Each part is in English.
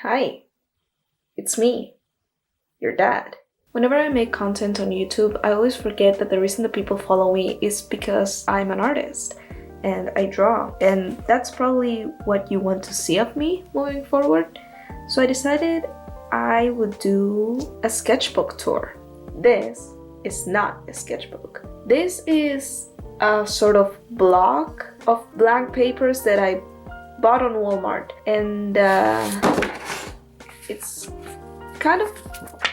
Hi, it's me, your dad. Whenever I make content on YouTube, I always forget that the reason that people follow me is because I'm an artist and I draw. And that's probably what you want to see of me moving forward. So I decided I would do a sketchbook tour. This is not a sketchbook. This is a sort of block of blank papers that I bought on Walmart, and it's kind of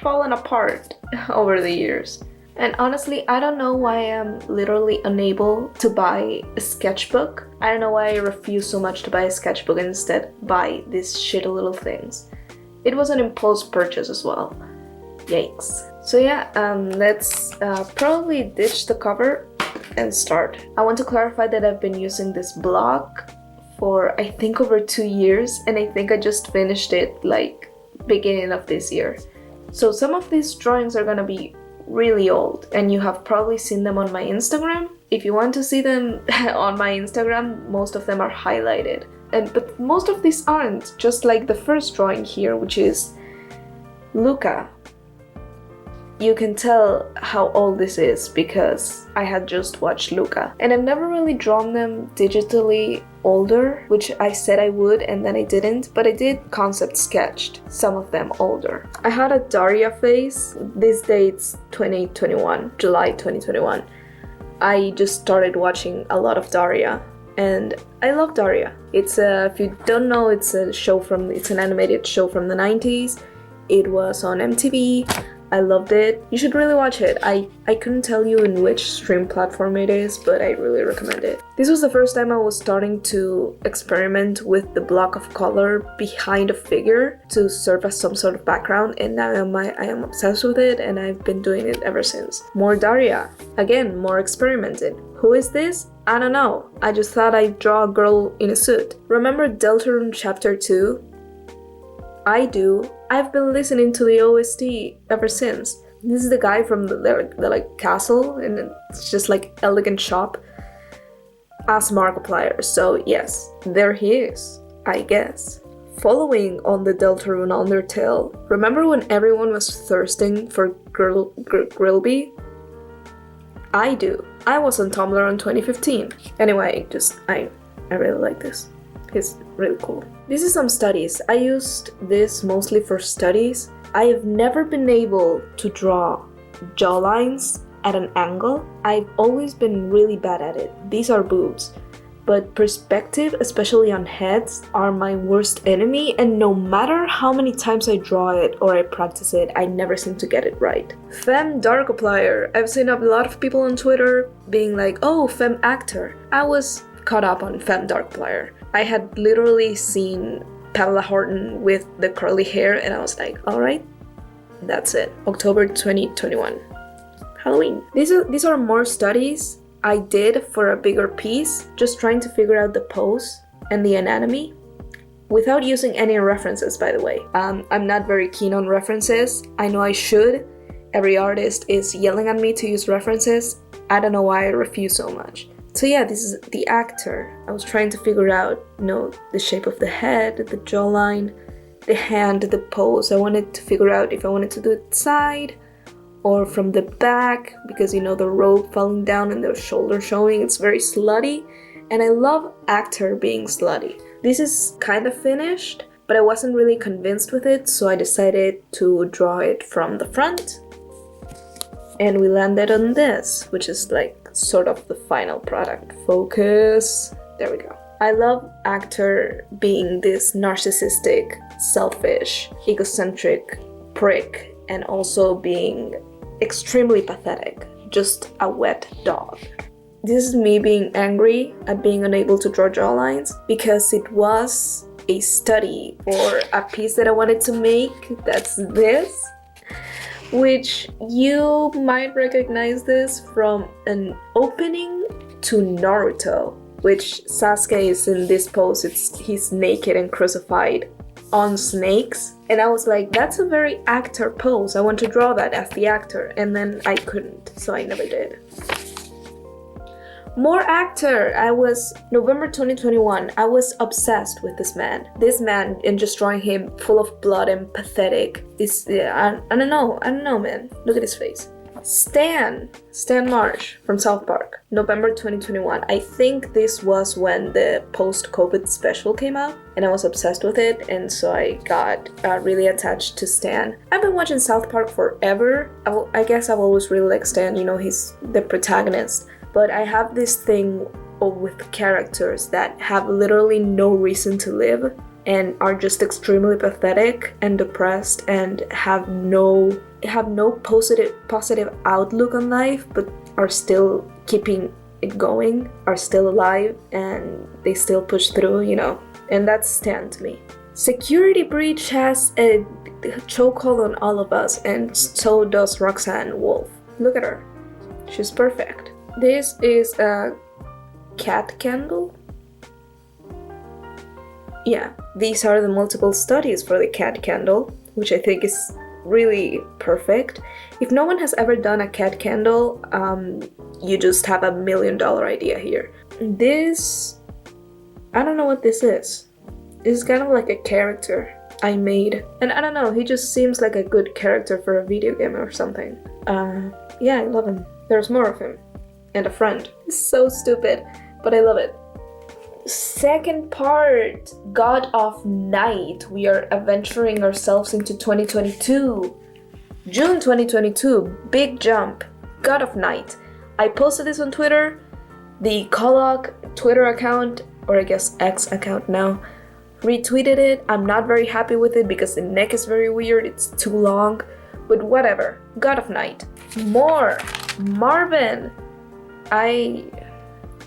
fallen apart over the years. And honestly, I don't know why I'm literally unable to buy a sketchbook. I don't know why I refuse so much to buy a sketchbook and instead buy these shitty little things. It was an impulse purchase as well. Yikes. So yeah, let's probably ditch the cover and start. I want to clarify that I've been using this block for I think over 2 years, and I think I just finished it like beginning of this year. So some of these drawings are gonna be really old, and you have probably seen them on my Instagram. If you want to see them on my Instagram, most of them are highlighted. But most of these aren't, just like the first drawing here, which is Luca. You can tell how old this is because I had just watched Luca. And I've never really drawn them digitally older, which I said I would and then I didn't, but I did concept sketched some of them older. I had a Daria face. This dates 2021, July 2021. I just started watching a lot of Daria and I love Daria. It's if you don't know, it's an animated show from the 90s. It was on MTV. I loved it. You should really watch it. I couldn't tell you in which stream platform it is, but I really recommend it. This was the first time I was starting to experiment with the block of color behind a figure to serve as some sort of background, and now I am obsessed with it, and I've been doing it ever since. More Daria. Again, more experimented. Who is this? I don't know. I just thought I'd draw a girl in a suit. Remember Deltarune Chapter 2? I do. I've been listening to the OST ever since. This is the guy from the like castle, and it's just like elegant shop as Markiplier. So yes, there he is, I guess. Following on the Deltarune Undertale, remember when everyone was thirsting for Grillby? I do. I was on Tumblr in 2015. Anyway, I really like this. It's really cool. This is some studies. I used this mostly for studies. I have never been able to draw jawlines at an angle. I've always been really bad at it. These are boobs. But perspective, especially on heads, are my worst enemy, and no matter how many times I draw it or I practice it, I never seem to get it right. Femme Darkiplier. I've seen a lot of people on Twitter being like, oh, femme actor. I was caught up on Femme Darkiplier. I had literally seen Pamela Horton with the curly hair, and I was like, alright, that's it. October 2021. Halloween. These are more studies I did for a bigger piece, just trying to figure out the pose and the anatomy without using any references, by the way. I'm not very keen on references. I know I should. Every artist is yelling at me to use references. I don't know why I refuse so much. So yeah, this is the actor. I was trying to figure out, the shape of the head, the jawline, the hand, the pose. I wanted to figure out if I wanted to do it side or from the back, because the robe falling down and the shoulder showing, it's very slutty. And I love actor being slutty. This is kind of finished, but I wasn't really convinced with it, so I decided to draw it from the front. And we landed on this, which is like sort of the final product. Focus. There we go. I love actor being this narcissistic, selfish, egocentric prick, and also being extremely pathetic, just a wet dog. This is me being angry at being unable to draw jawlines because it was a study or a piece that I wanted to make. That's this. Which you might recognize this from an opening to Naruto, which Sasuke is in this pose. He's naked and crucified on snakes, and I was like, that's a very actor pose. I want to draw that as the actor, and then I couldn't, so I never did. More actor. I was November 2021. I was obsessed with this man. This man, and just drawing him full of blood and pathetic. This I don't know, man. Look at his face. Stan Marsh from South Park, November 2021. I think this was when the post-COVID special came out, and I was obsessed with it, and so I got really attached to Stan. I've been watching South Park forever. I guess I've always really liked Stan, you know, he's the protagonist, but I have this thing with characters that have literally no reason to live and are just extremely pathetic and depressed and have no positive outlook on life, but are still keeping it going, are still alive, and they still push through, you know. And that's Stan to me. Security Breach has a chokehold on all of us, and so does Roxanne Wolf. Look at her. She's perfect. This is a cat candle. Yeah, these are the multiple studies for the cat candle, which I think is really perfect. If no one has ever done a cat candle, you just have $1 million idea here. This, I don't know what this is. It's kind of like a character I made, and I don't know, he just seems like a good character for a video game or something. Yeah, I love him. There's more of him. And a friend. It's so stupid, but I love it. Second part, God of Night. We are adventuring ourselves into 2022. June 2022, big jump. God of Night. I posted this on Twitter. The Kolok Twitter account, or I guess X account now, retweeted it. I'm not very happy with it because the neck is very weird. It's too long. But whatever. God of Night. More. Marvin. I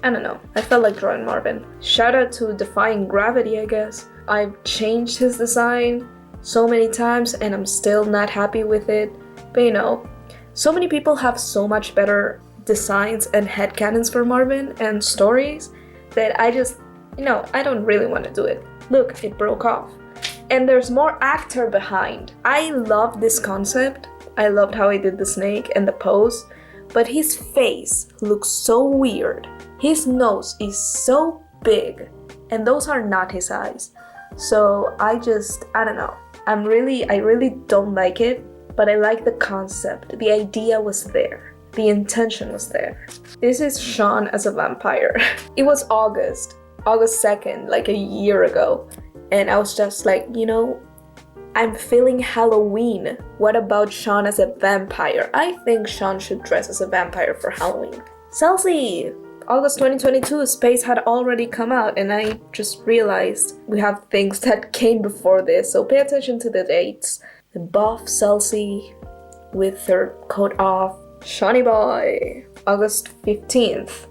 don't know. I felt like drawing Marvin. Shout out to Defying Gravity, I guess. I've changed his design so many times and I'm still not happy with it. But you know, so many people have so much better designs and headcanons for Marvin and stories that I just, you know, I don't really want to do it. Look, it broke off. And there's more actor behind. I love this concept. I loved how he did the snake and the pose. But his face looks so weird. His nose is so big, and those are not his eyes. So I don't know. I really don't like it, but I like the concept. The idea was there. The intention was there. This is Sean as a vampire. It was August 2nd, like a year ago. And I was just like, you know, I'm feeling Halloween. What about Sean as a vampire? I think Sean should dress as a vampire for Halloween. Celsi! August 2022, Space had already come out, and I just realized we have things that came before this, so pay attention to the dates. The buff Celsi with her coat off. Shawnee Boy! August 15th.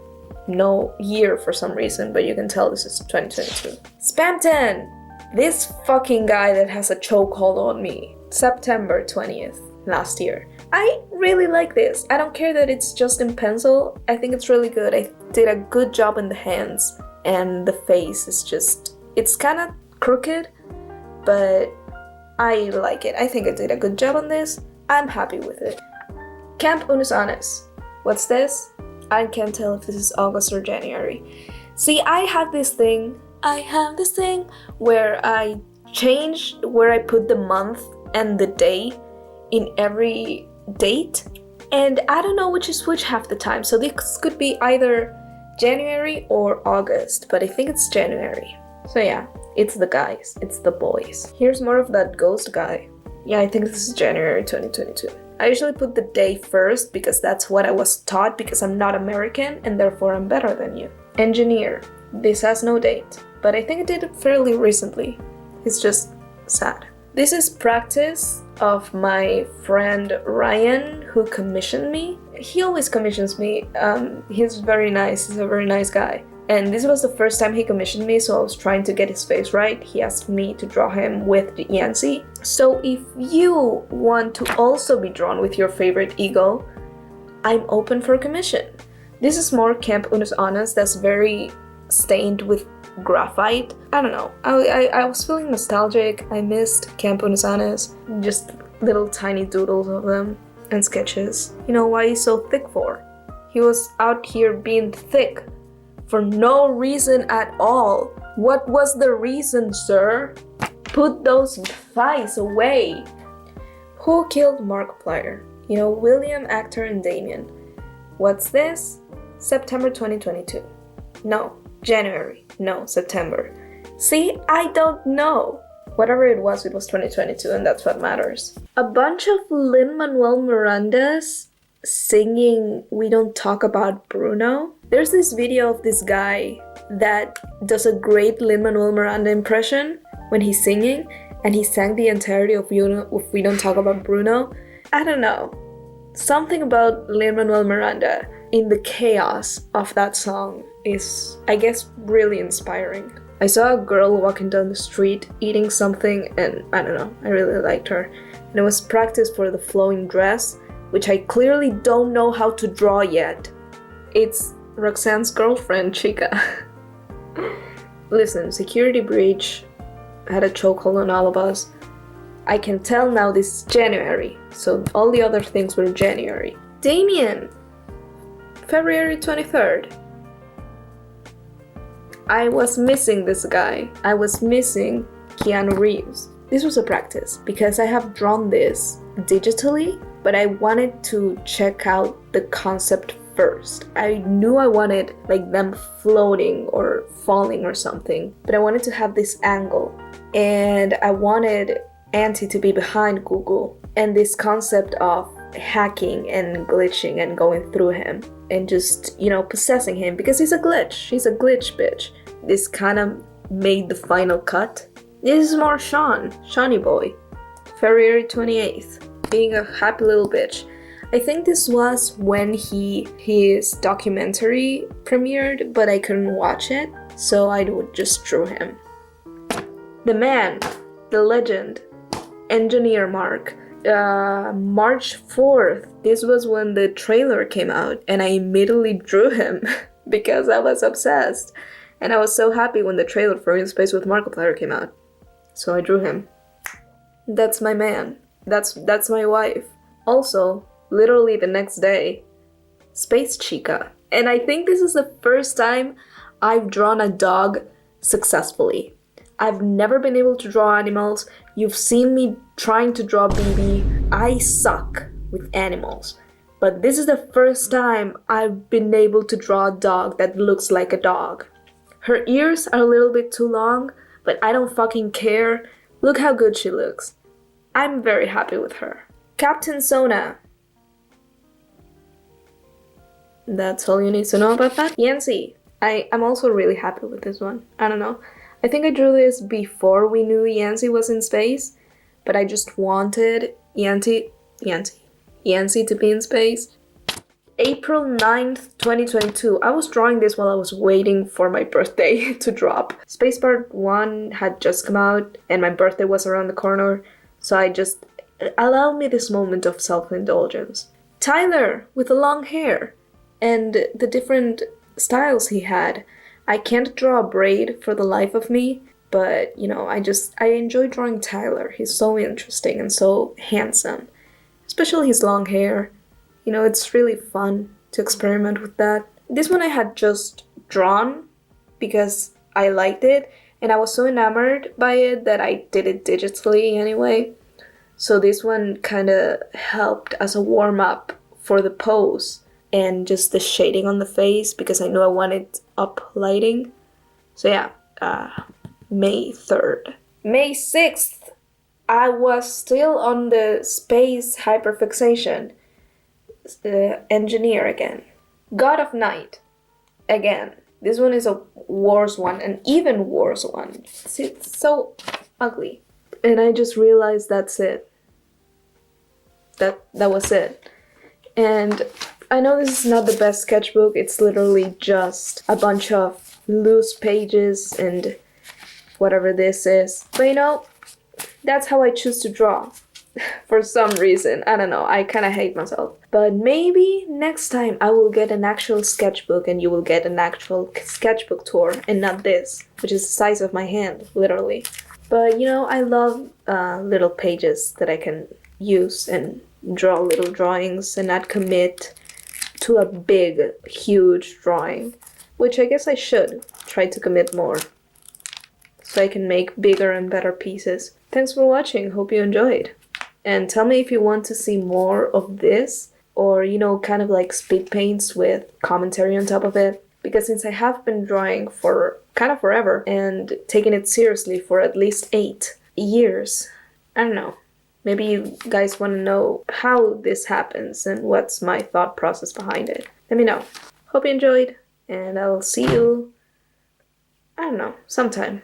No year for some reason, but you can tell this is 2022. Spamton! This fucking guy that has a chokehold on me. September 20th, last year. I really like this. I don't care that it's just in pencil. I think it's really good. I did a good job in the hands. And the face is just... It's kind of crooked, but I like it. I think I did a good job on this. I'm happy with it. Camp Unus Annus. What's this? I can't tell if this is August or January. See, I have this thing where I change where I put the month and the day in every date, and I don't know which is which half the time, so this could be either January or August, but I think it's January. So yeah, it's the guys, it's the boys. Here's more of that ghost guy. Yeah, I think this is January 2022. I usually put the day first because that's what I was taught, because I'm not American and therefore I'm better than you. Engineer. This has no date, but I think I did it fairly recently. It's just sad. This is practice of my friend Ryan, who commissioned me. He always commissions me. He's very nice. He's a very nice guy. And this was the first time he commissioned me, so I was trying to get his face right. He asked me to draw him with the Yancy. So if you want to also be drawn with your favorite eagle, I'm open for commission. This is more Camp Unus Annus that's very stained with graphite. I don't know. I was feeling nostalgic. I missed Camp Unus Annus. Just little tiny doodles of them and sketches. You know, why he's so thick for? He was out here being thick for no reason at all. What was the reason, sir? Put those thighs away. Who killed Markiplier? You know, William, actor, and Damien. What's this? September 2022. No, January. No, September. See, I don't know. Whatever it was 2022, and that's what matters. A bunch of Lin-Manuel Mirandas singing We Don't Talk About Bruno. There's this video of this guy that does a great Lin-Manuel Miranda impression when he's singing, and he sang the entirety of We Don't Talk About Bruno. I don't know. Something about Lin-Manuel Miranda in the chaos of that song is, I guess, really inspiring. I saw a girl walking down the street eating something, and I don't know, I really liked her. And it was practice for the flowing dress, which I clearly don't know how to draw yet. It's Roxanne's girlfriend, Chica. Listen, security breach had a chokehold on all of us. I can tell now this is January, so all the other things were January. Damien! February 23rd. I was missing this guy. I was missing Keanu Reeves. This was a practice because I have drawn this digitally, but I wanted to check out the concept first. I knew I wanted like them floating or falling or something, but I wanted to have this angle, and I wanted Auntie to be behind Google, and this concept of hacking and glitching and going through him and just, you know, possessing him because he's a glitch. She's a glitch bitch. This kind of made the final cut. This is more Shawnee boy. February 28th, being a happy little bitch. I think this was when his documentary premiered, but I couldn't watch it, so I just drew him. The man, the legend, Engineer Mark. March 4th, this was when the trailer came out, and I immediately drew him because I was obsessed. And I was so happy when the trailer for In Space with Markiplier came out. So I drew him. That's my man. That's my wife. Also, literally the next day, Space Chica. And I think this is the first time I've drawn a dog successfully. I've never been able to draw animals. You've seen me trying to draw BB. I suck with animals. But this is the first time I've been able to draw a dog that looks like a dog. Her ears are a little bit too long, but I don't fucking care. Look how good she looks. I'm very happy with her. Captain Sona. That's all you need to know about that. Yancy. I'm also really happy with this one. I don't know. I think I drew this before we knew Yancy was in space, but I just wanted Yancy to be in space. April 9th, 2022. I was drawing this while I was waiting for my birthday to drop. Space Part 1 had just come out, and my birthday was around the corner, so I just allowed me this moment of self-indulgence. Tyler, with the long hair, and the different styles he had. I can't draw a braid for the life of me, but, you know, I enjoy drawing Tyler. He's so interesting and so handsome. Especially his long hair. You know, it's really fun to experiment with that. This one I had just drawn because I liked it, and I was so enamored by it that I did it digitally anyway. So this one kind of helped as a warm-up for the pose and just the shading on the face because I knew I wanted up lighting. So yeah, May 3rd. May 6th, I was still on the space hyperfixation. Engineer again. God of Night. Again. This one is a worse one, an even worse one. It's so ugly. And I just realized that's it. That was it. And I know this is not the best sketchbook. It's literally just a bunch of loose pages and whatever this is. But you know, that's how I choose to draw. For some reason. I don't know. I kind of hate myself. But maybe next time I will get an actual sketchbook and you will get an actual sketchbook tour and not this, which is the size of my hand, literally. But you know, I love little pages that I can use and draw little drawings and not commit to a big, huge drawing, which I guess I should try to commit more so I can make bigger and better pieces. Thanks for watching, hope you enjoyed. And tell me if you want to see more of this, or you know, kind of like speed paints with commentary on top of it. Because since I have been drawing for kind of forever and taking it seriously for at least 8 years, I don't know. Maybe you guys want to know how this happens and what's my thought process behind it. Let me know. Hope you enjoyed, and I'll see you, I don't know, sometime.